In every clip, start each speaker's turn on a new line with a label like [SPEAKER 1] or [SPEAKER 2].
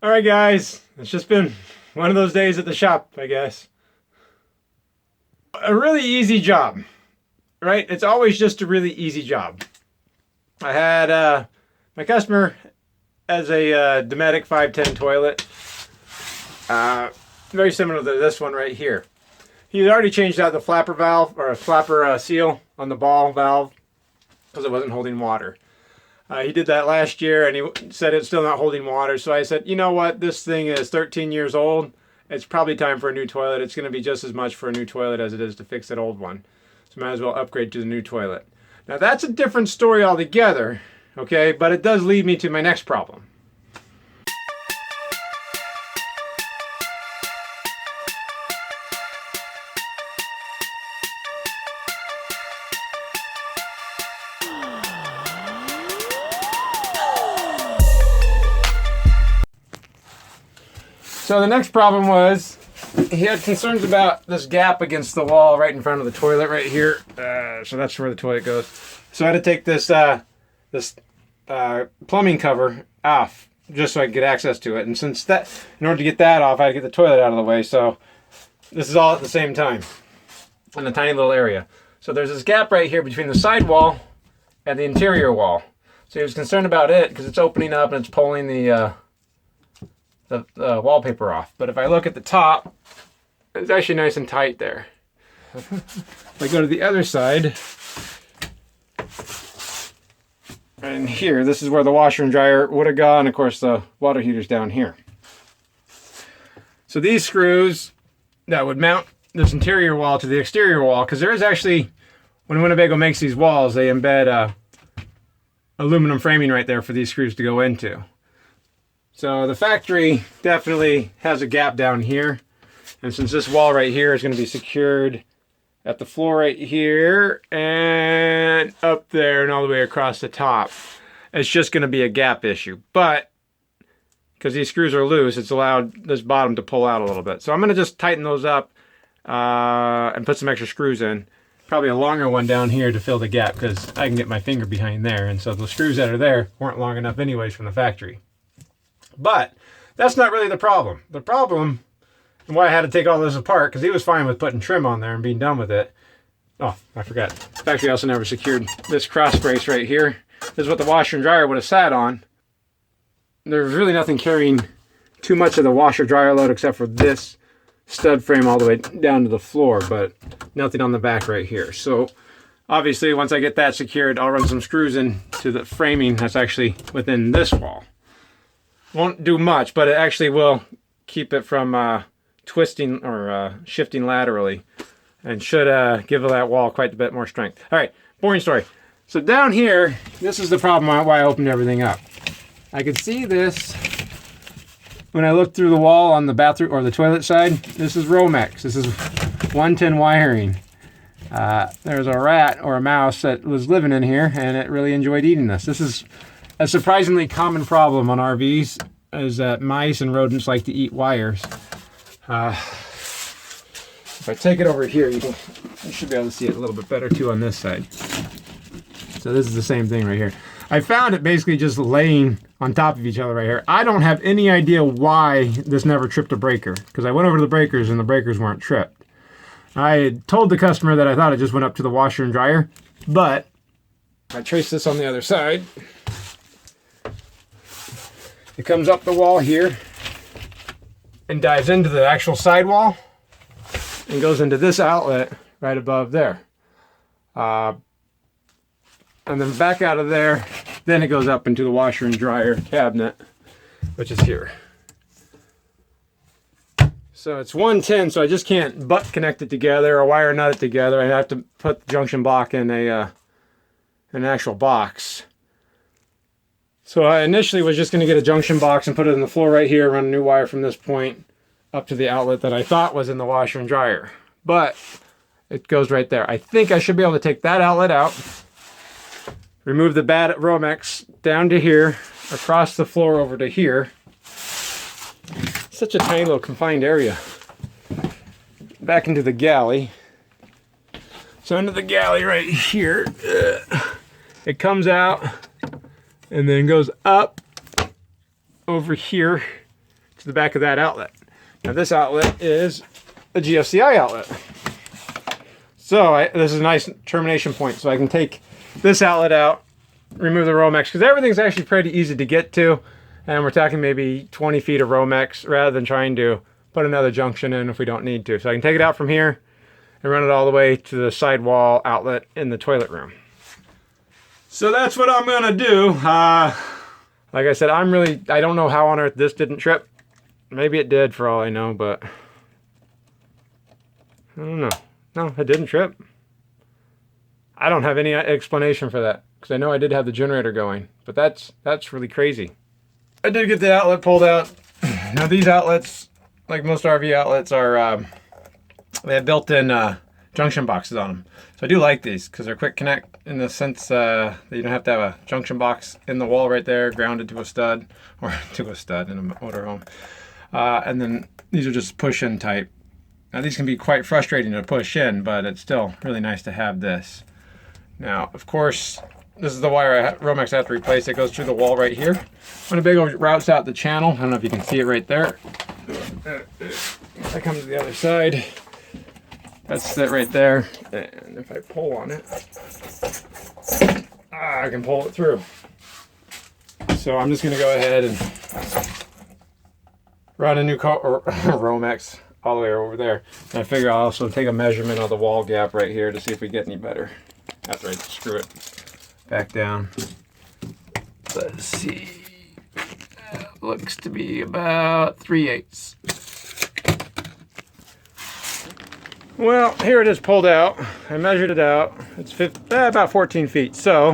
[SPEAKER 1] All right, guys, it's just been one of those days at the shop, I guess. A really easy job, right? It's always just a really easy job. I had my customer as a Dometic 510 toilet, very similar to this one right here. He had already changed out the flapper valve or flapper seal on the ball valve because it wasn't holding water. He did that last year and he said it's still not holding water. So I said, you know what? This thing is 13 years old. It's probably time for a new toilet. It's going to be just as much for a new toilet as it is to fix that old one. So might as well upgrade to the new toilet. Now that's a different story altogether, okay? But it does lead me to my next problem. So the next problem was he had concerns about this gap against the wall right in front of the toilet right here. So that's where the toilet goes. So I had to take this plumbing cover off just so I could get access to it. And since that, in order to get that off, I had to get the toilet out of the way. So this is all at the same time in a tiny little area. So there's this gap right here between the side wall and the interior wall. So he was concerned about it because it's opening up and it's pulling the wallpaper off. But if I look at the top, it's actually nice and tight there. If I go to the other side, and here, this is where the washer and dryer would have gone. Of course, the water heater's down here. So these screws that would mount this interior wall to the exterior wall, because there is actually, when Winnebago makes these walls, they embed aluminum framing right there for these screws to go into. So the factory definitely has a gap down here. And since this wall right here is going to be secured at the floor right here and up there and all the way across the top, it's just going to be a gap issue. But because these screws are loose, it's allowed this bottom to pull out a little bit. So I'm going to just tighten those up and put some extra screws in. Probably a longer one down here to fill the gap because I can get my finger behind there. And so the screws that are there weren't long enough anyways from the factory. But that's not really the problem. The problem, and why I had to take all this apart, because he was fine with putting trim on there and being done with it. Oh, I forgot. The factory also never secured this cross brace right here. This is what the washer and dryer would have sat on. There's really nothing carrying too much of the washer dryer load except for this stud frame all the way down to the floor, but nothing on the back right here. So obviously once I get that secured, I'll run some screws into the framing that's actually within this wall. Won't do much, but it actually will keep it from twisting or shifting laterally and should give that wall quite a bit more strength. All right, boring story. So down here, this is the problem why I opened everything up. I could see this when I looked through the wall on the bathroom or the toilet side. This is Romex. This is 110 wiring. There's a rat or a mouse that was living in here and it really enjoyed eating this. This is a surprisingly common problem on RVs is that mice and rodents like to eat wires. If I take it over here, you should be able to see it a little bit better too on this side. So this is the same thing right here. I found it basically just laying on top of each other right here. I don't have any idea why this never tripped a breaker because I went over to the breakers and the breakers weren't tripped. I had told the customer that I thought it just went up to the washer and dryer, but I traced this on the other side. It comes up the wall here and dives into the actual sidewall and goes into this outlet right above there. And then back out of there, then it goes up into the washer and dryer cabinet, which is here. So it's 110, so I just can't butt connect it together or wire nut it together. I have to put the junction block in an actual box. So I initially was just going to get a junction box and put it in the floor right here, run a new wire from this point up to the outlet that I thought was in the washer and dryer. But it goes right there. I think I should be able to take that outlet out, remove the bad Romex down to here, across the floor over to here. Such a tiny little confined area. Back into the galley. So into the galley right here. It comes out and then goes up over here the back of that outlet. Now this outlet is a GFCI outlet. So this is a nice termination point. So I can take this outlet out, remove the Romex, because everything's actually pretty easy to get to. And we're talking maybe 20 feet of Romex rather than trying to put another junction in if we don't need to. So I can take it out from here and run it all the way to the sidewall outlet in the toilet room. So that's what I'm gonna do. Like I said, I don't know how on earth this didn't trip. Maybe it did for all I know, but I don't know. No, it didn't trip. I don't have any explanation for that because I know I did have the generator going, but that's really crazy. I did get the outlet pulled out. Now these outlets, like most RV outlets, are they have built-in junction boxes on them. So I do like these because they're quick connect in the sense that you don't have to have a junction box in the wall right there, grounded to a stud, or to a stud in a motorhome. And then these are just push-in type. Now these can be quite frustrating to push in, but it's still really nice to have this. Now, of course, this is the wire Romex I have to replace. It goes through the wall right here. Winnebago routes out the channel. I don't know if you can see it right there. I come to the other side. That's it right there. And if I pull on it, I can pull it through. So I'm just going to go ahead and run a new Romex all the way over there. And I figure I'll also take a measurement of the wall gap right here to see if we get any better after I screw it back down. Let's see. Looks to be about 3/8. Well, here it is pulled out. I measured it out. It's about 14 feet. So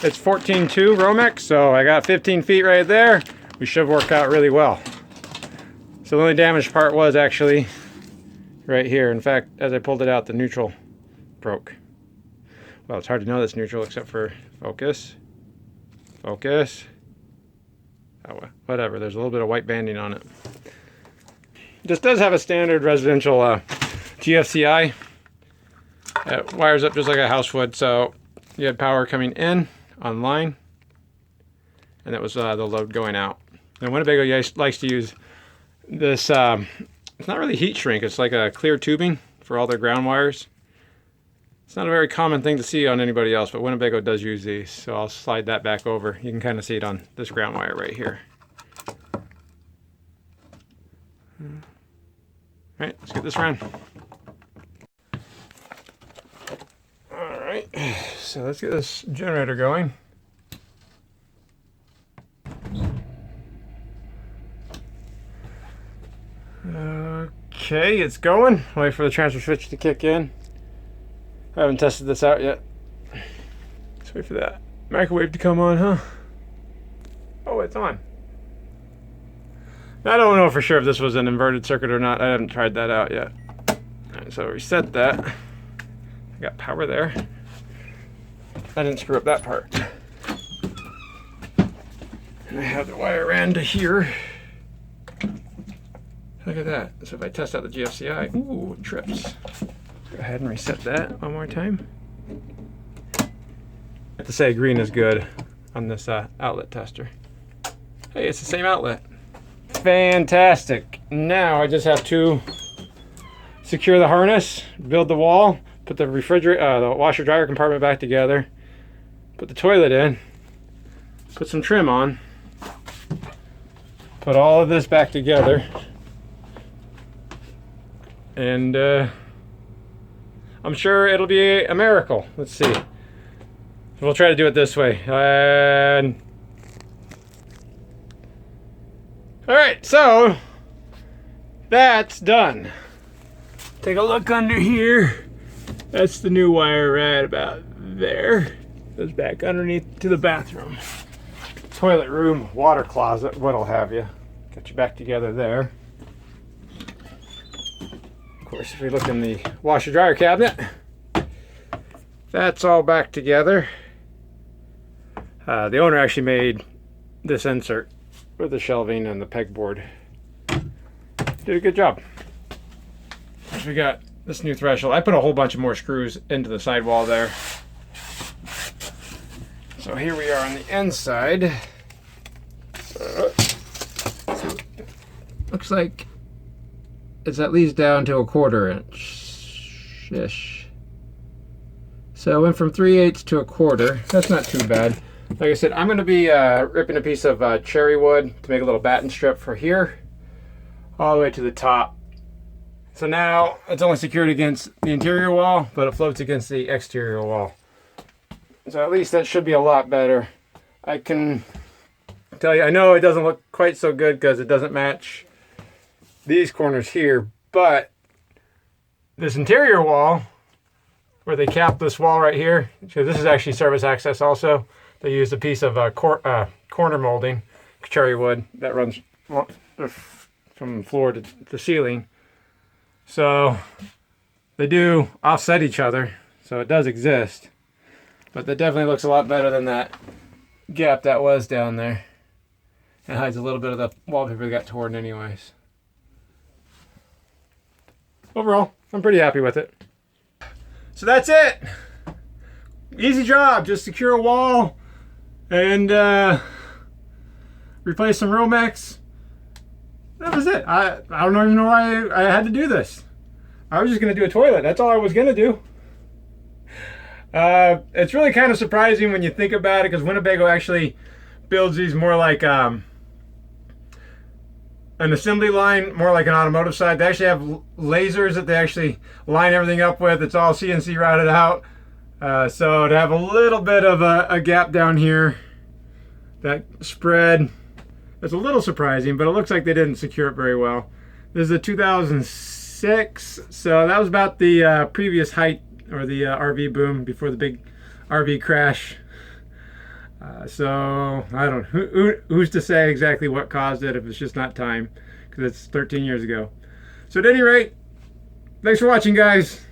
[SPEAKER 1] it's 14.2 Romex. So I got 15 feet right there. We should work out really well. So the only damaged part was actually right here. In fact, as I pulled it out, the neutral broke. Well, it's hard to know that's neutral except for focus. Focus. Oh, whatever. There's a little bit of white banding on it. This does have a standard residential GFCI. It wires up just like a house would. So you had power coming in online, and that was the load going out. And Winnebago likes to use this. It's not really heat shrink. It's like a clear tubing for all their ground wires. It's not a very common thing to see on anybody else, but Winnebago does use these. So I'll slide that back over. You can kind of see it on this ground wire right here. All right, let's get this run. All right, so let's get this generator going. Okay, it's going. Wait for the transfer switch to kick in. I haven't tested this out yet. Let's wait for that microwave to come on, huh? Oh, it's on. I don't know for sure if this was an inverted circuit or not. I haven't tried that out yet. All right, so reset that. I got power there. I didn't screw up that part. And I have the wire ran to here. Look at that. So if I test out the GFCI, ooh, it trips. Go ahead and reset that one more time. I have to say green is good on this outlet tester. Hey, it's the same outlet. Fantastic. Now I just have to secure the harness, build the wall, put the the washer dryer compartment back together, put the toilet in, put some trim on, put all of this back together, and I'm sure it'll be a miracle. Let's see. We'll try to do it this way. And all right, so that's done. Take a look under here. That's the new wire right about there. Goes back underneath to the bathroom. Toilet room, water closet, what'll have you. Get you back together there. Of course, if we look in the washer dryer cabinet, that's all back together. The owner actually made this insert with the shelving and the pegboard. Did a good job. So we got this new threshold. I put a whole bunch of more screws into the sidewall there. So here we are on the inside. looks like it's at least down to 1/4 inch-ish. So I went from 3/8 to 1/4. That's not too bad. Like I said, I'm going to be ripping a piece of cherry wood to make a little batten strip for here, all the way to the top. So now it's only secured against the interior wall, but it floats against the exterior wall. So at least that should be a lot better. I can tell you, I know it doesn't look quite so good because it doesn't match these corners here, but this interior wall, where they cap this wall right here, because this is actually service access also, they used a piece of corner molding, cherry wood, that runs from floor to the ceiling. So they do offset each other, so it does exist. But that definitely looks a lot better than that gap that was down there. It hides a little bit of the wallpaper that got torn anyways. Overall, I'm pretty happy with it. So that's it. Easy job. Just secure a wall and replace some Romex. That was it. I don't even know why I had to do this. I was just going to do a toilet. That's all I was going to do. It's really kind of surprising when you think about it, because Winnebago actually builds these more like an assembly line, more like an automotive side. They actually have lasers that they actually line everything up with. It's all CNC routed out. So to have a little bit of a gap down here, that spread, it's a little surprising, but it looks like they didn't secure it very well. This is a 2006, so that was about the previous height, or the RV boom before the big RV crash. So I don't know, who's to say exactly what caused it, if it's just not time, because it's 13 years ago. So at any rate, thanks for watching, guys.